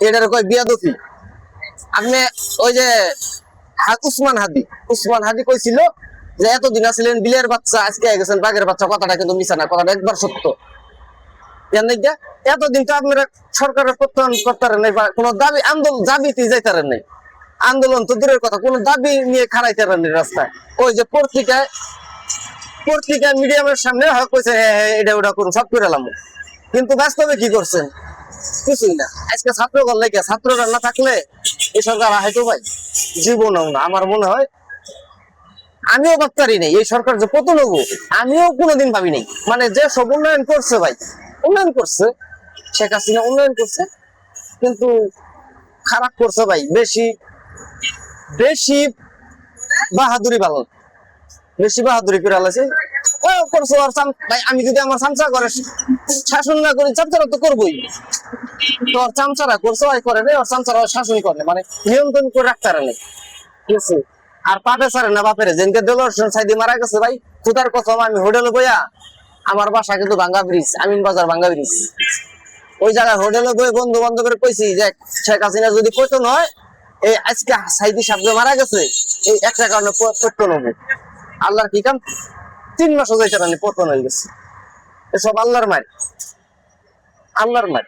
এটার কয় বিয়াদফি। আপনি ওই যে উসমান হাদি কইছিল যে এতদিন আছিলেন বিলের বাচ্চা, আজকে গেছেন বাঘের বাচ্চা। কথাটা কিন্তু মিছা না, কথাটা একবার সত্য। এতদিন তো আপনারা সরকারের প্রত্যয়ন করতারেন নাই, বা কোনো দাবি আন্দোলন দাবিতে যাইতারেন নাই। আন্দোলন তো দূরের কথা, কোনো দাবি নিয়ে খাড়াইতারেন নাই রাস্তায়। ওই যে পত্রিকায় মিডিয়ামের সামনে কইছে হ্যাঁ হ্যাঁ এটা ওটা করুন, সব করে এলাম। কিন্তু বাস্তবে কি করছেন? কিছুই না। আজকে ছাত্রগণ লেগে, ছাত্ররা না থাকলে এই সরকার হয়তো ভাই জীবনও না। আমার মনে হয় আমিও ভাবতারি নেই এই সরকার যে পতন হবো, আমিও কোনোদিন ভাবি নাই। মানে যে সব উন্নয়ন করছে ভাই, উন্নয়ন করছে, শেখ হাসিনা উন্নয়ন করছে, কিন্তু খারাপ করছে ভাই। বেশি বেশি বাহাদুরি ভালো, বেশি বাহাদুরি করে আলাইছে। ভাই আমি যদি আমার চামচা করে শাসন না করি, চামচারা তো করবোই। তো ওর চামচারা করছে ওই করে নেই, ওর চামচারা শাসন করে, মানে নিয়ন্ত্রণ করে রাখতে পারে নাই। ঠিক আছে? আর পাপে ছাড়ে না বাপের। যেদিনকে দেলোয়ার সাইদি মারা গেছে ভাই, খুদার কথা আমি হোটেলে বইয়া, আমার বাসা কিন্তু ভাঙ্গা ব্রিজ, আমিন বাজার ভাঙ্গা ব্রিজ, ওই জায়গায় হোটেলে বই বন্ধু বান্ধবের কইছি যে শেখ হাসিনা যদি পতন হয়, এই আজকে সাইদি সাহেব মারা গেছে এই একটা কারণে পতন হবে। আল্লাহর কি কাম, 3 মাসও যাইতে পারেনি পতন হয়ে গেছে। এসব আল্লাহর মার, আল্লাহর মার।